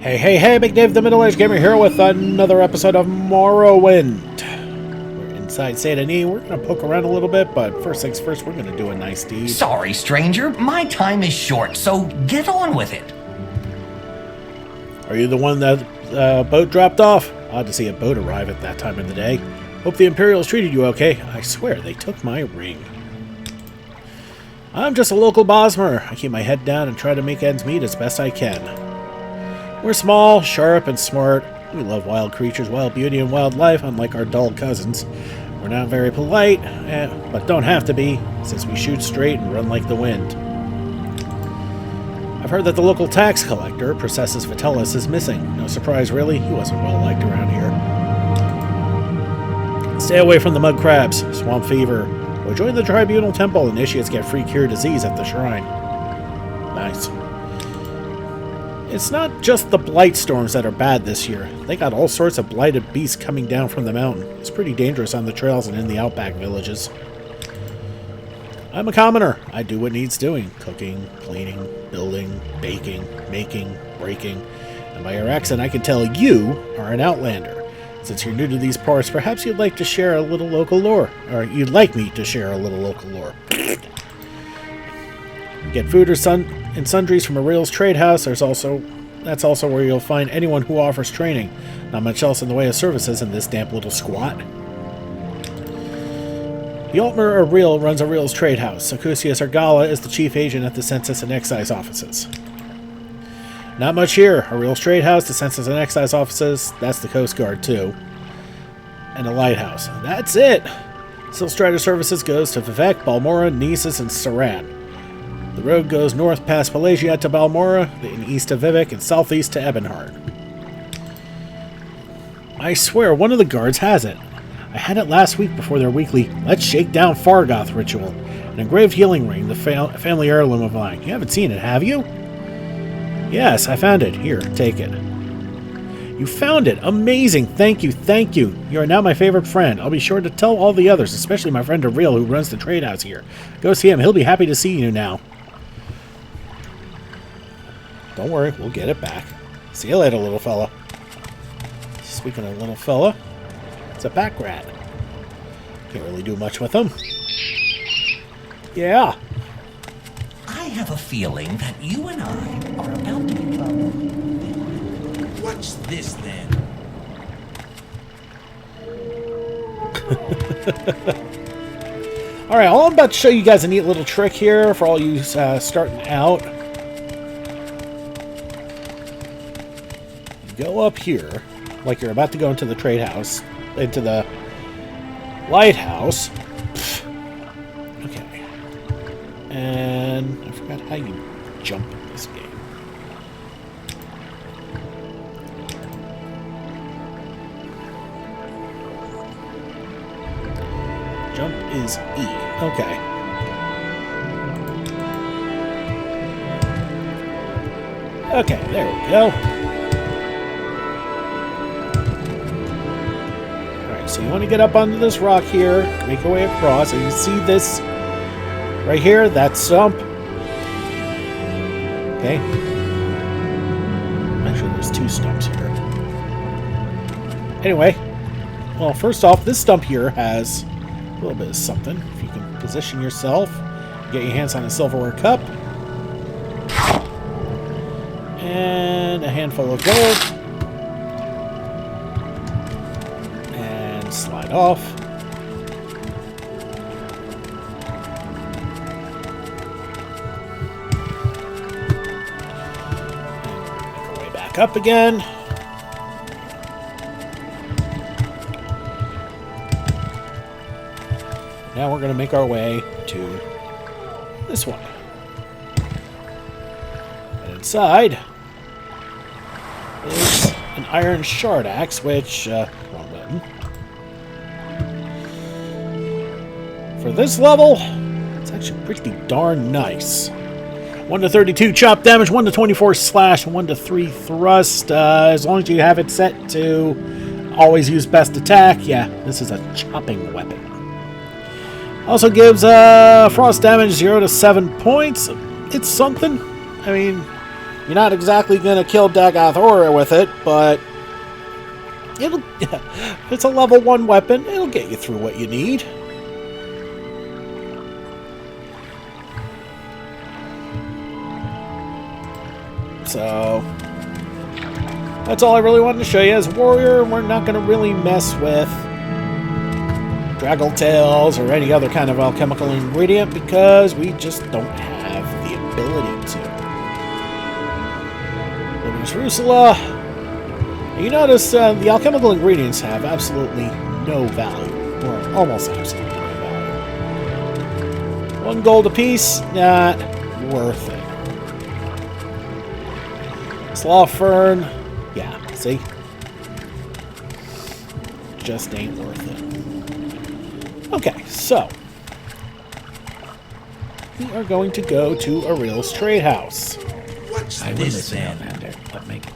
Hey, Big Dave the Middle-Aged Gamer here with another episode of Morrowind. We're inside Seyda Neen. We're going to poke around a little bit, but first things first, we're going to do a nice deed. Sorry, stranger. My time is short, so get on with it. Are you the one that boat dropped off? Odd to see a boat arrive at that time of the day. Hope the Imperials treated you okay. I swear, they took my ring. I'm just a local Bosmer. I keep my head down and try to make ends meet as best I can. We're small, sharp, and smart. We love wild creatures, wild beauty, and wildlife, unlike our dull cousins. We're not very polite, but don't have to be, since we shoot straight and run like the wind. I've heard that the local tax collector, Processus Vitalis, is missing. No surprise, really. He wasn't well liked around here. Stay away from the mud crabs, swamp fever, or join the tribunal temple. Initiates get free cure disease at the shrine. Nice. It's not just the blight storms that are bad this year. They got all sorts of blighted beasts coming down from the mountain. It's pretty dangerous on the trails and in the outback villages. I'm a commoner. I do what needs doing. Cooking, cleaning, building, baking, making, breaking. And by your accent, I can tell you are an outlander. Since you're new to these parts, perhaps you'd like to share a little local lore. Or you'd like me to share a little local lore. Get food or and sundries from a Rails trade house. That's also where you'll find anyone who offers training. Not much else in the way of services in this damp little squat. The Altmer of Real runs a Rails trade house. Sakusius Argala is the chief agent at the Census and Excise offices. Not much here. A Rails trade house, the Census and Excise offices, that's the Coast Guard too. And a lighthouse. That's it! Silstrata Services goes to Vivek, Balmora, Nisus, and Saran. The road goes north past Pelagia to Balmora, and east to Vivek, and southeast to Ebonheart. I swear, one of the guards has it. I had it last week before their weekly Let's Shake Down Fargoth ritual. An engraved healing ring, the family heirloom of mine. You haven't seen it, have you? Yes, I found it. Here, take it. You found it! Amazing! Thank you! You are now my favorite friend. I'll be sure to tell all the others, especially my friend Real, who runs the trade house here. Go see him. He'll be happy to see you now. Don't worry, we'll get it back. See you later, little fella. Speaking of little fella, it's a pack rat. Can't really do much with them. Yeah. I have a feeling that you and I are about to become... What's this, then? Alright, I'm about to show you guys a neat little trick here for all you starting out. Go up here, like you're about to go into the trade house, into the lighthouse. Okay. And I forgot how you jump in this game. Jump is E. Okay. Okay, there we go. So you want to get up onto this rock here, make your way across, and you see this right here, that stump. Okay. Actually, there's two stumps here. Anyway, well, first off, this stump here has a little bit of something. If you can position yourself, get your hands on a silverware cup, and a handful of gold. Slide off. Make our way back up again. Now we're going to make our way to this one. And inside is an iron shard axe, which, wrong button. For this level, it's actually pretty darn nice. 1 to 32 chop damage, 1 to 24 slash, 1 to 3 thrust. As long as you have it set to always use best attack, yeah, this is a chopping weapon. Also gives frost damage 0 to 7 points. It's something. I mean, You're not exactly going to kill Dagoth Aura with it, but it's a level 1 weapon. It'll get you through what you need. So that's all I really wanted to show you. As a warrior, we're not going to really mess with Draggle Tails or any other kind of alchemical ingredient because we just don't have the ability to. Luminous Rusula. You notice the alchemical ingredients have absolutely no value, or almost absolutely no value. 1 gold apiece, not worth it. Slaw Fern, yeah, see? Just ain't worth it. Okay, so we are going to go to Aril's trade house. What's I will this listen, then? Commander, but make it.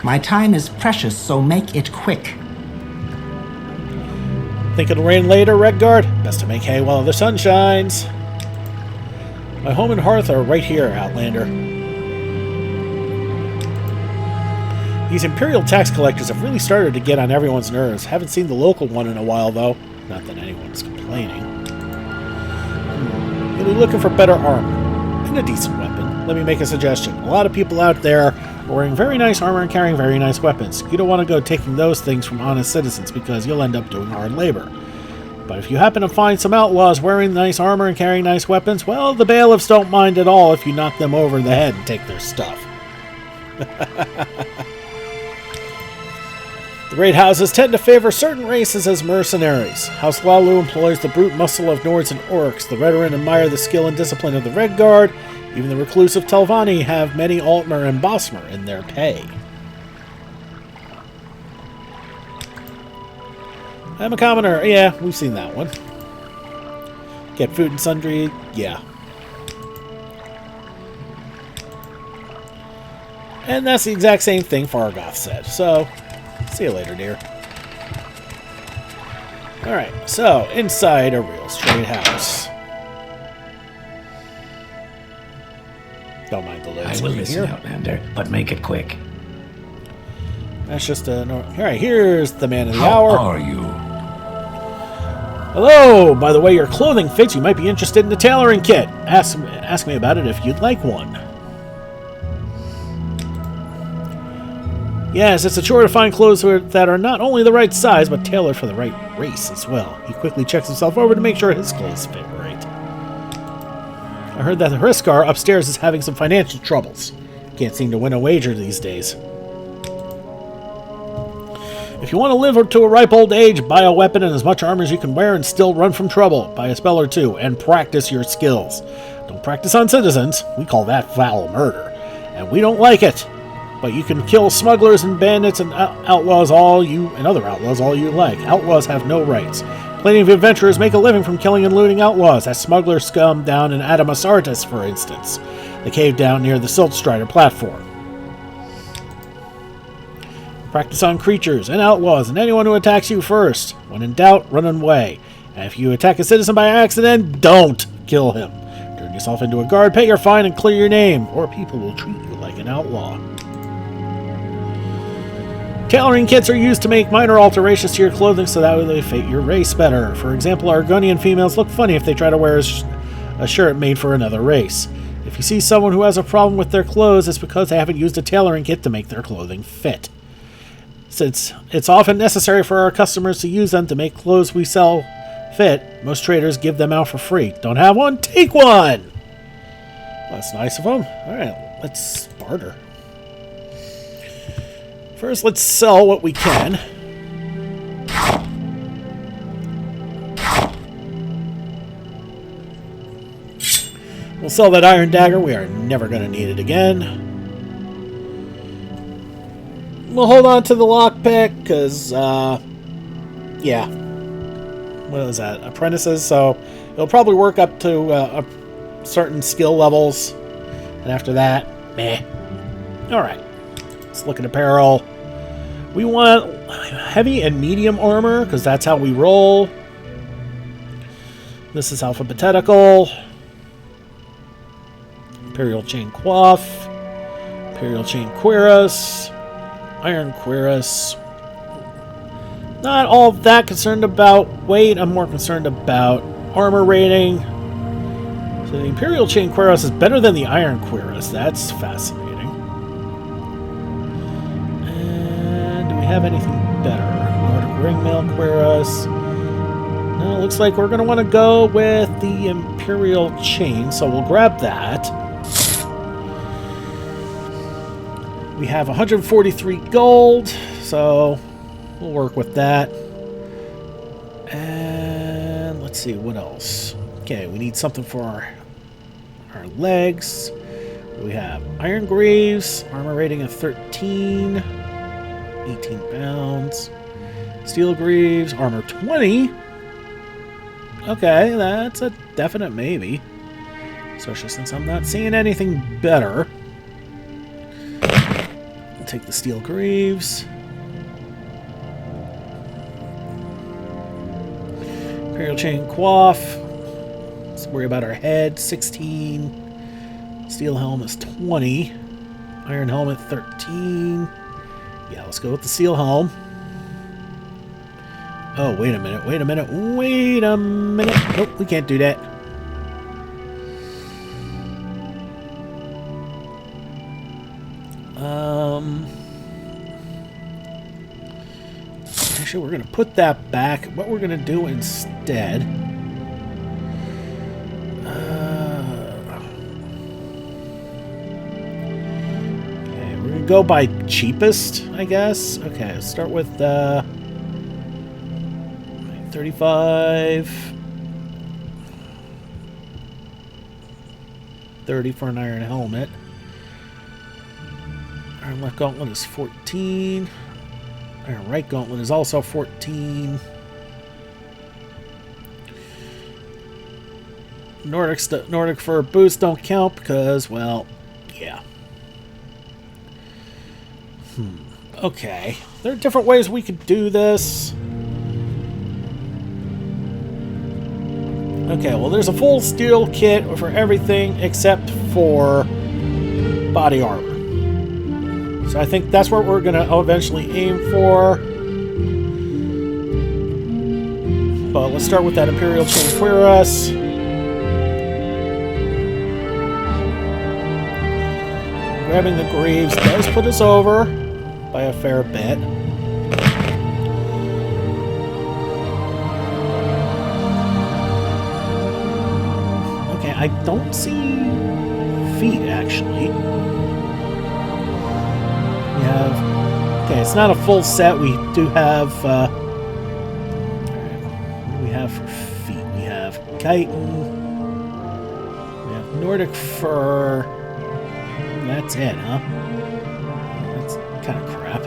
My time is precious, so make it quick. Think it'll rain later, Redguard? Best to make hay while the sun shines. My home and hearth are right here, Outlander. These Imperial tax collectors have really started to get on everyone's nerves. Haven't seen the local one in a while, though. Not that anyone's complaining. You'll be looking for better armor and a decent weapon. Let me make a suggestion. A lot of people out there are wearing very nice armor and carrying very nice weapons. You don't want to go taking those things from honest citizens because you'll end up doing hard labor. But if you happen to find some outlaws wearing nice armor and carrying nice weapons, well, the bailiffs don't mind at all if you knock them over the head and take their stuff. The raid houses tend to favor certain races as mercenaries. House Lalu employs the brute muscle of Nords and Orcs. The Redoran admire the skill and discipline of the Red Guard. Even the reclusive Telvanni have many Altmer and Bosmer in their pay. I'm a commoner. Yeah, we've seen that one. Get food and sundry. Yeah. And that's the exact same thing Fargoth said. So, see you later, dear. Alright, so inside Aril's trade house. Don't mind the load I will screen listen, here. Outlander, but make it quick. That's just a... Alright, here's the man of the How hour. are you? Hello! By the way your clothing fits, you might be interested in the tailoring kit. Ask me about it if you'd like one. Yes, it's a chore to find clothes that are not only the right size, but tailored for the right race as well. He quickly checks himself over to make sure his clothes fit right. I heard that the Hriskar upstairs is having some financial troubles. Can't seem to win a wager these days. If you want to live to a ripe old age, buy a weapon and as much armor as you can wear and still run from trouble. Buy a spell or two and practice your skills. Don't practice on citizens. We call that foul murder. And we don't like it. But you can kill smugglers and bandits and outlaws other outlaws all you like. Outlaws have no rights. Plenty of adventurers make a living from killing and looting outlaws. That smuggler scum down in Adamas Artis, for instance. The cave down near the Silt Strider platform. Practice on creatures and outlaws and anyone who attacks you first. When in doubt, run away. And if you attack a citizen by accident, don't kill him. Turn yourself into a guard, pay your fine, and clear your name, or people will treat you like an outlaw. Tailoring kits are used to make minor alterations to your clothing so that way they fit your race better. For example, Argonian females look funny if they try to wear a shirt made for another race. If you see someone who has a problem with their clothes, it's because they haven't used a tailoring kit to make their clothing fit. Since it's often necessary for our customers to use them to make clothes we sell fit, most traders give them out for free. Don't have one? Take one! Well, that's nice of them. Alright, let's barter. First, let's sell what we can. We'll sell that iron dagger. We are never going to need it again. We'll hold on to the lockpick, because, yeah. What is that? Apprentices, so it'll probably work up to certain skill levels. And after that, meh. Alright. Let's look at apparel. We want heavy and medium armor, because that's how we roll. This is alphabetical. Imperial chain coif. Imperial Chain Cuirass. Iron Cuirass. Not all that concerned about weight. I'm more concerned about armor rating. So the Imperial Chain Cuirass is better than the Iron Cuirass. That's fascinating. And do we have anything better? Nordic Ringmail Cuirass. No, it looks like we're going to want to go with the Imperial Chain, so we'll grab that. We have 143 gold, so we'll work with that. And let's see, what else? Okay, we need something for our legs. We have Iron Greaves, armor rating of 13, 18 pounds. Steel Greaves, armor 20. Okay, that's a definite maybe. Especially since I'm not seeing anything better. I'll take the Steel Greaves. Imperial Chain Coif. Let's worry about our head. 16. Steel Helm is 20. Iron Helmet 13. Yeah, let's go with the Steel Helm. Oh, wait a minute, wait a minute, wait a minute. Nope, we can't do that. Actually, we're going to put that back. What we're going to do instead... okay, we're going to go by cheapest, I guess. Okay, let's start with... 35, 30 for an iron helmet. Iron left gauntlet is 14. Iron right gauntlet is also 14. Nordic fur boots don't count because, well, yeah. Okay, there are different ways we could do this. Okay, well, there's a full steel kit for everything except for body armor. So I think that's what we're going to eventually aim for. But let's start with that Imperial Chain Cuirass. Grabbing the Greaves does put us over by a fair bit. I don't see feet, actually. We have... okay, it's not a full set. We do have... what do we have for feet? We have chitin. We have Nordic fur. That's it, huh? That's kind of crap.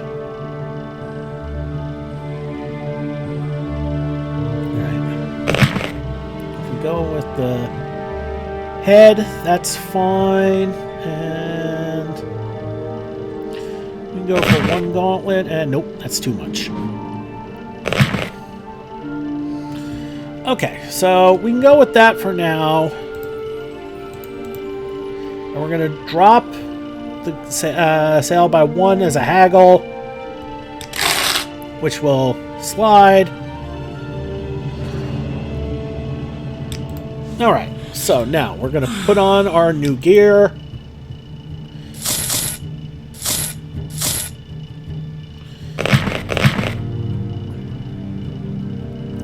Alright. If we go with the... head, that's fine, and we can go for one gauntlet, and nope, that's too much. Okay, so we can go with that for now, and we're going to drop the sale by one as a haggle, which will slide. Alright. So now we're going to put on our new gear.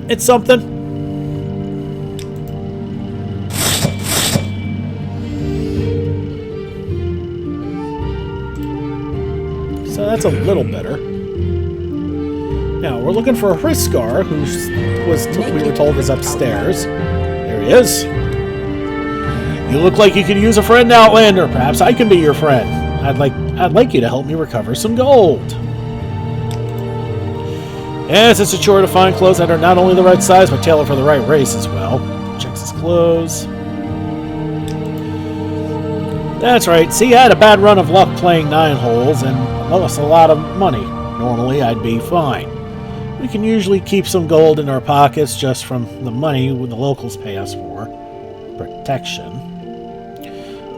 It's something. So that's a little better. Now we're looking for a Hriskar, who we were told is upstairs. There he is. You look like you could use a friend, Outlander. Perhaps I can be your friend. I'd like you to help me recover some gold. Yes, it's a chore to find clothes that are not only the right size, but tailored for the right race as well. Checks his clothes. That's right. See, I had a bad run of luck playing 9 holes and lost a lot of money. Normally, I'd be fine. We can usually keep some gold in our pockets just from the money the locals pay us for protection.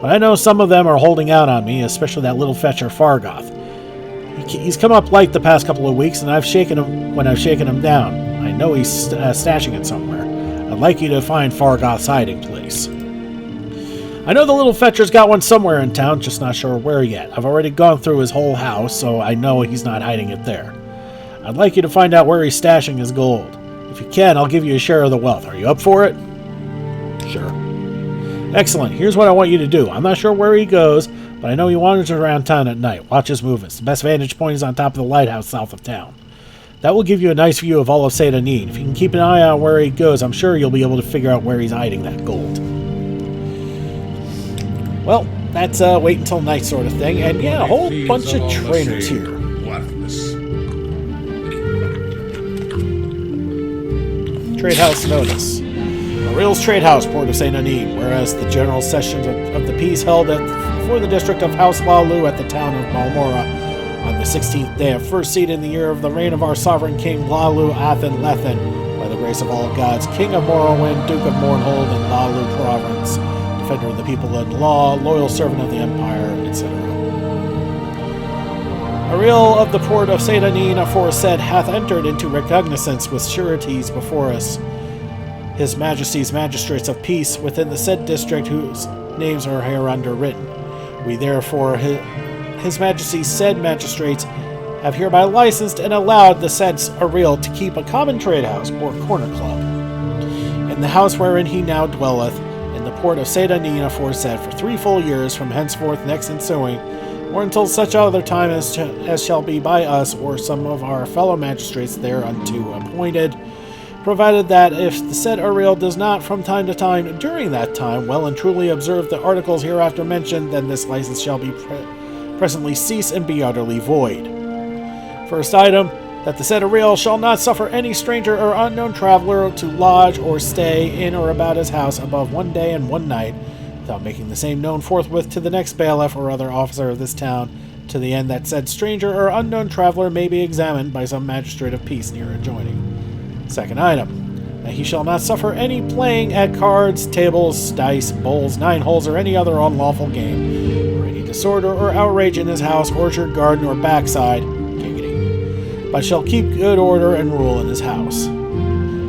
But I know some of them are holding out on me, especially that little fetcher Fargoth. He's come up light the past couple of weeks, and I've shaken him when I've shaken him down. I know he's stashing it somewhere. I'd like you to find Fargoth's hiding place. I know the little fetcher's got one somewhere in town, just not sure where yet. I've already gone through his whole house, so I know he's not hiding it there. I'd like you to find out where he's stashing his gold. If you can, I'll give you a share of the wealth. Are you up for it? Sure. Excellent. Here's what I want you to do. I'm not sure where he goes, but I know he wanders around town at night. Watch his movements. The best vantage point is on top of the lighthouse south of town. That will give you a nice view of all of Seyda Neen. If you can keep an eye on where he goes, I'm sure you'll be able to figure out where he's hiding that gold. Well, that's wait until night sort of thing. And yeah, a whole bunch of trainers here. Trade House Notice. Aril's Trade House, Port of Seyda Neen, whereas the general sessions of the peace held for the district of House Lalu at the town of Balmora on the 16th day of first seed in the year of the reign of our sovereign king Lalu Athen Lethen, by the grace of all gods, king of Morrowind, duke of Mornhold and Lalu province, defender of the people in law, loyal servant of the empire, etc. Aril of the port of Seyda Neen aforesaid hath entered into recognizance with sureties before us, His Majesty's magistrates of peace within the said district whose names are hereunder written. We therefore, His Majesty's said magistrates, have hereby licensed and allowed the said Aril to keep a common trade house or corner club in the house wherein he now dwelleth, in the port of Seyda Neen aforesaid, for 3 full years from henceforth next ensuing, or until such other time as shall be by us or some of our fellow magistrates thereunto appointed, provided that if the said Aril does not from time to time during that time well and truly observe the articles hereafter mentioned, then this license shall be presently cease and be utterly void. First item, that the said Aril shall not suffer any stranger or unknown traveler to lodge or stay in or about his house above 1 day and 1 night, without making the same known forthwith to the next bailiff or other officer of this town, to the end that said stranger or unknown traveler may be examined by some magistrate of peace near adjoining. Second item, that he shall not suffer any playing at cards, tables, dice, bowls, 9 holes, or any other unlawful game, or any disorder or outrage in his house, orchard, garden, or backside, giggity, but shall keep good order and rule in his house.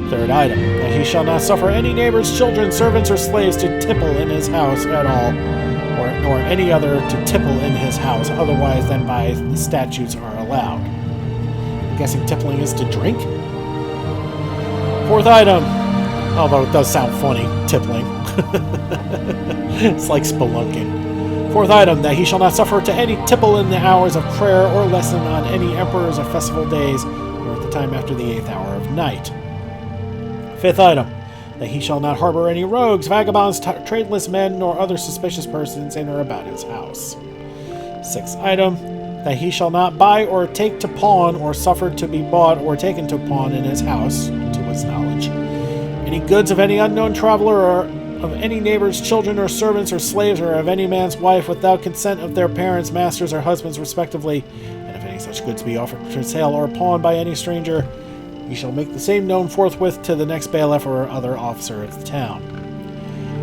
Third item, that he shall not suffer any neighbor's children, servants, or slaves to tipple in his house at all, nor any other to tipple in his house, otherwise than by the statutes are allowed. I'm guessing tippling is to drink? Fourth item, although it does sound funny, tippling. It's like spelunking. Fourth item, that he shall not suffer to any tipple in the hours of prayer or lesson on any emperors or festival days, nor at the time after the 8th hour of night. Fifth item, that he shall not harbor any rogues, vagabonds, tradeless men, nor other suspicious persons in or about his house. Sixth item, that he shall not buy or take to pawn or suffer to be bought or taken to pawn in his house, to his knowledge, any goods of any unknown traveler or of any neighbor's children or servants or slaves or of any man's wife without consent of their parents, masters, or husbands respectively, and if any such goods be offered for sale or pawned by any stranger, he shall make the same known forthwith to the next bailiff or other officer of the town.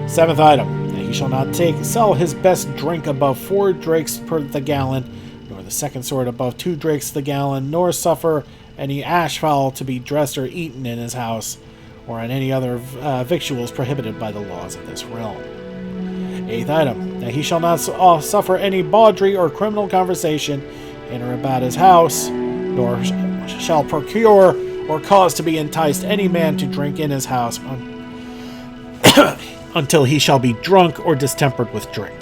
Seventh item, that he shall not sell his best drink above 4 drakes per the gallon, nor the second sort above 2 drakes the gallon, nor suffer any ashfowl to be dressed or eaten in his house, or on any other victuals prohibited by the laws of this realm. Eighth item, that he shall not suffer any bawdry or criminal conversation in or about his house, nor shall procure or cause to be enticed any man to drink in his house until he shall be drunk or distempered with drink.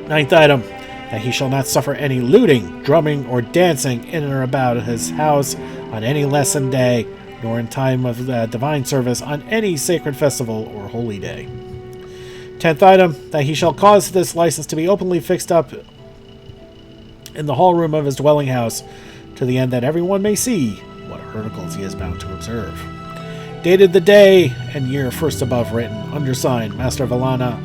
Ninth item, that he shall not suffer any looting, drumming, or dancing in or about his house on any lesson day, nor in time of divine service on any sacred festival or holy day. 10th item, that he shall cause this license to be openly fixed up in the hall room of his dwelling house, to the end that everyone may see what articles he is bound to observe. Dated the day and year first above written, undersigned, Master Valanda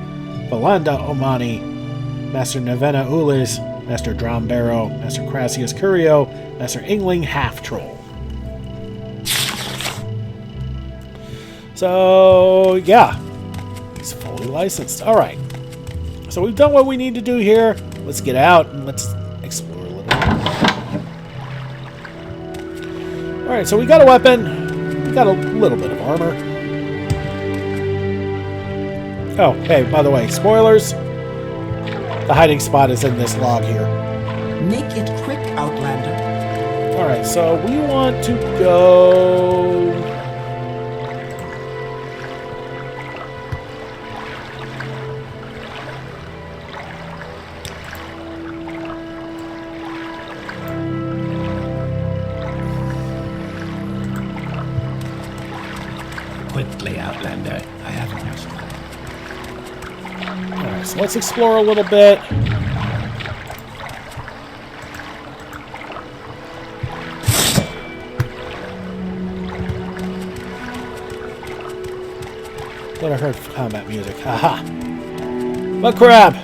Omani, Master Nevena Ulis, Master Drownbarrow, Master Crassius Curio, Master Ingling Half-Troll. So, yeah. He's fully licensed. Alright. so we've done what we need to do here. Let's get out and let's explore a little. Alright, so we got a weapon. We got a little bit of armor. Oh, hey, by the way, spoilers. The hiding spot is in this log here. Make it quick, Outlander. Alright, so we want to go... Quickly, Outlander. I haven't much time. Alright, so let's explore a little bit. Thought I heard combat music. Haha. Mud crab!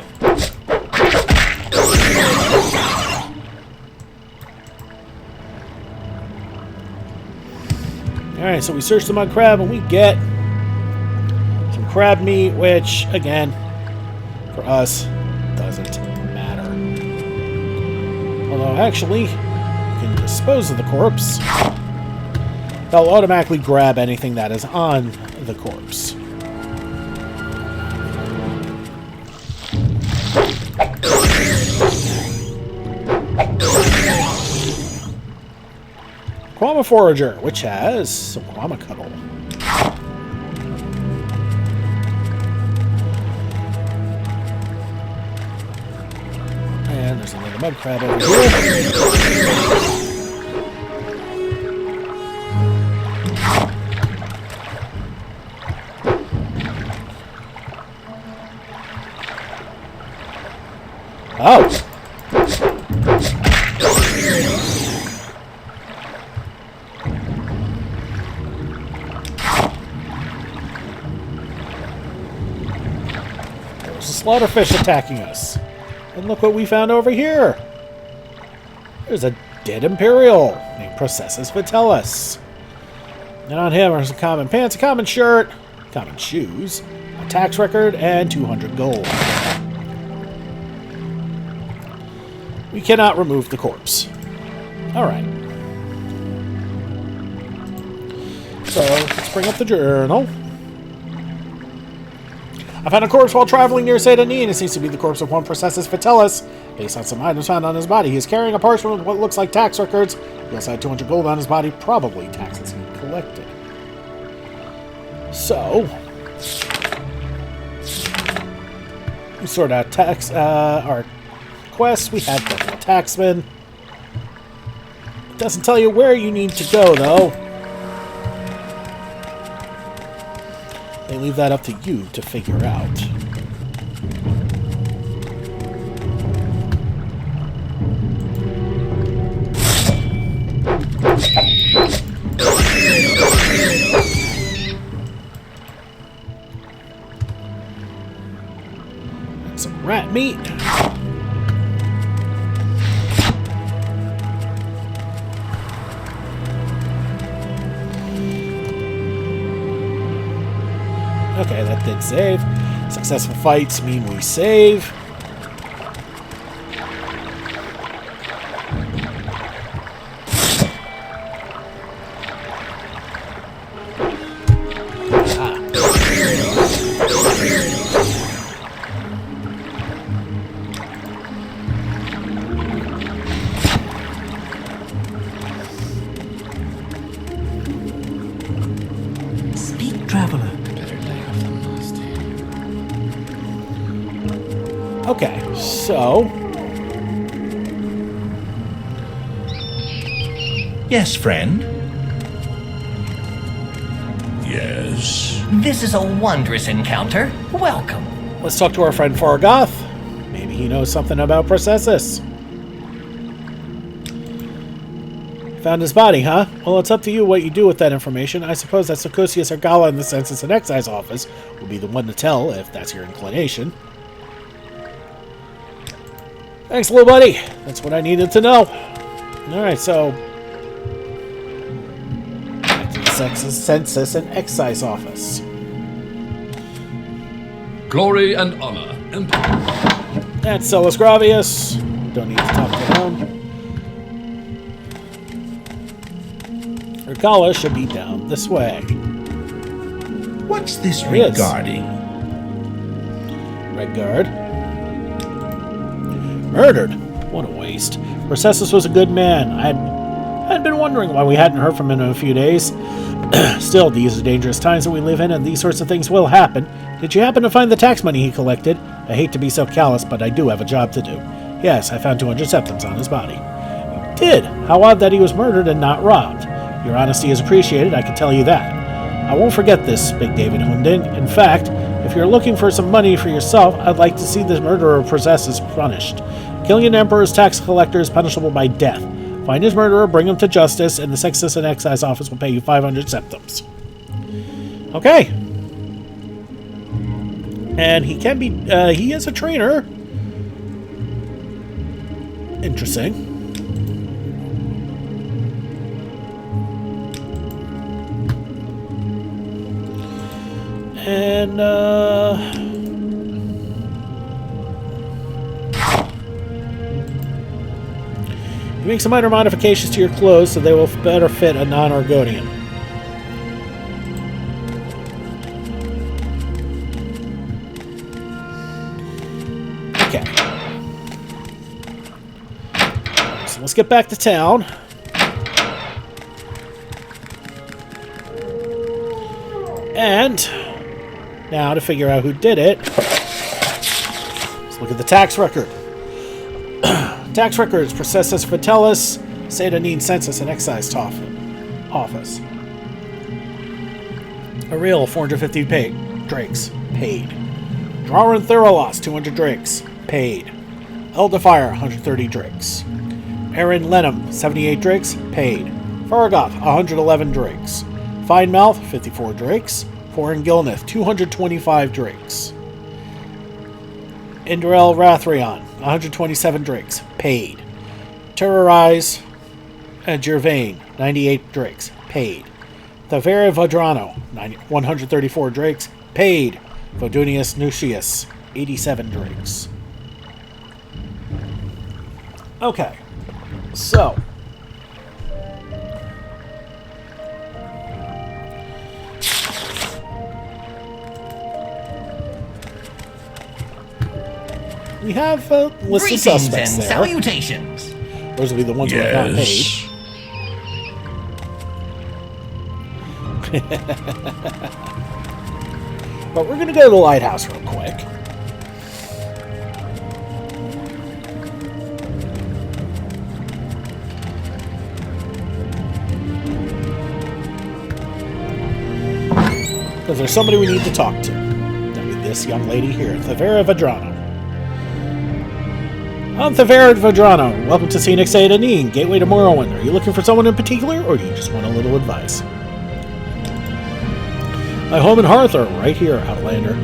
Alright, so we search the mud crab and we get some crab meat, which, again, for us, doesn't matter. Although, actually, you can dispose of the corpse. They'll automatically grab anything that is on the corpse. Quama Forager, which has some Quama Cuddle. And there's another mud crab over here. Oh! Slaughterfish attacking us. And look what we found over here. There's a dead Imperial named Processus Vitellis. And on him are some common pants, a common shirt, common shoes, a tax record, and 200 gold. We cannot remove the corpse. Alright. So, let's bring up the journal. I found a corpse while traveling near Seyda Neen. It seems to be the corpse of one Processus Vitellis. Based on some items found on his body, he is carrying a parchment with what looks like tax records. He also had 200 gold on his body, probably taxes he collected. So, we sort out our quests. We had the taxman. It doesn't tell you where you need to go, though. They leave that up to you to figure out. And some rat meat. Okay, that did save. Successful fights mean we save. Speak, traveler. Okay, so... Yes, friend? Yes? This is a wondrous encounter. Welcome. let's talk to our friend Fargoth. Maybe he knows something about Processus. Found his body, huh? Well, it's up to you what you do with that information. I suppose that Socosius or Gala in the Census and Excise office will be the one to tell, if that's your inclination. Thanks, little buddy. That's what I needed to know. Alright, so... back to the Census and Excise office. Glory and honor That's Celis Gravius. Don't need to talk to him. Urkala should be down this way. What's this There he is. regarding? Red Guard. Murdered. What a waste. Processus was a good man. I'd been wondering why we hadn't heard from him in a few days. Still, these are dangerous times that we live in, and these sorts of things will happen. Did you happen to find the tax money he collected? I hate to be so callous, but I do have a job to do. Yes, I found 200 septums on his body. You did? How odd that he was murdered and not robbed. Your honesty is appreciated, I can tell you that. I won't forget this, Big David Hunding. In fact, if you're looking for some money for yourself, I'd like to see the murderer of Processus punished. Killing an emperor's tax collector is punishable by death. Find his murderer, bring him to justice, and the Sextus and Excise office will pay you 500 septums. Okay. And he can be, he is a trainer. Interesting. And, you make some minor modifications to your clothes so they will better fit a non-Argonian. Okay. So let's get back to town. And now to figure out who did it, let's look at the tax record. Tax records, Processus Vitellis, Seyda Neen Census and Excise Office. A real 450 drakes, paid. Drawer and Theralos, 200 drakes, paid. Eldefier, 130 drakes. Aaron Lenham, 78 drakes, paid. Fargoth, 111 drakes. Finemouth, 54 drakes. Foreign Gilneth, 225 drakes. Indrel Rathrion, 127 drakes, paid. Terrorize Gervain, 98 drakes, paid. Thavera Vadrano, 134 drakes, paid. Vodunius Nucius, 87 drakes. Okay, so we have a list of suspects and there. salutations. Those will be the ones who have not paid. But we're going to go to the lighthouse real quick. Because there's somebody we need to talk to. That'll be this young lady here, Thavera Vadrano. I'm Thavera Vadrano. Welcome to Scenic Seyda Neen, gateway to Morrowind. Are you looking for someone in particular, or do you just want a little advice? My home and hearth are right here, Outlander.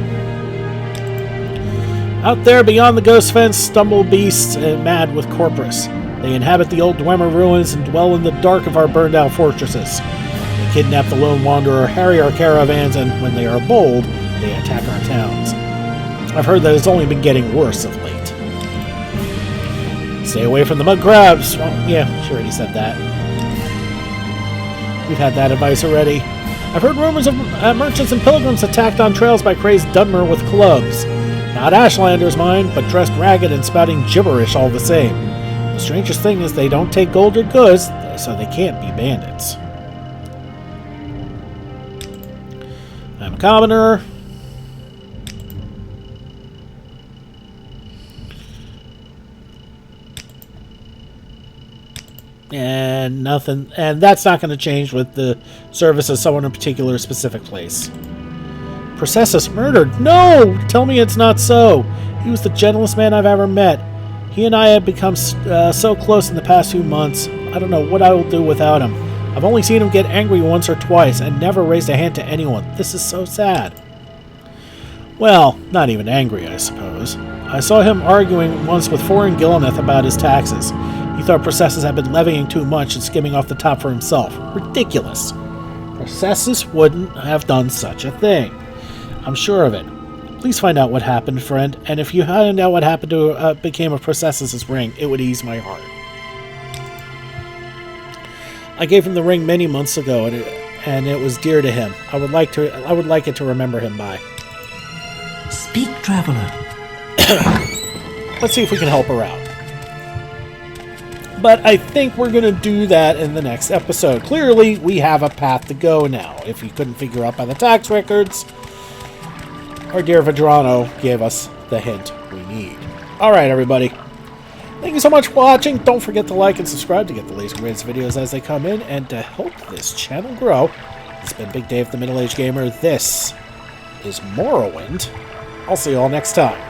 Out there beyond the ghost fence stumble beasts and mad with Corpus. They inhabit the old Dwemer ruins and dwell in the dark of our burned-out fortresses. They kidnap the lone wanderer, harry our caravans, and when they are bold, they attack our towns. I've heard that it's only been getting worse of late. Stay away from the mud crabs. Well, yeah, she already said that. We've had that advice already. I've heard rumors of merchants and pilgrims attacked on trails by crazed Dunmer with clubs. Not Ashlanders, mind, but dressed ragged and spouting gibberish all the same. The strangest thing is they don't take gold or goods, so they can't be bandits. I'm a commoner. And nothing, and that's not going to change with the service of someone in a particular specific place. Processus murdered? No! Tell me it's not so. He was the gentlest man I've ever met. He and I have become so close in the past few months. I don't know what I will do without him. I've only seen him get angry once or twice and never raised a hand to anyone. This is so sad. Well, not even angry, I suppose. I saw him arguing once with Foreign Gilneth about his taxes. He thought Processus had been levying too much and skimming off the top for himself. Ridiculous. Processus wouldn't have done such a thing. I'm sure of it. Please find out what happened, friend, and if you find out what happened to became of Processus' ring, it would ease my heart. I gave him the ring many months ago, and it was dear to him. I would like it to remember him by. Speak, traveler. Let's see if we can help her out. But I think we're going to do that in the next episode. Clearly, we have a path to go now. If you couldn't figure out by the tax records, our dear Vedrano gave us the hint we need. Alright, everybody. Thank you so much for watching. Don't forget to like and subscribe to get the latest greatest videos as they come in. And to help this channel grow, it's been Big Dave the Middle-Aged Gamer. This is Morrowind. I'll see you all next time.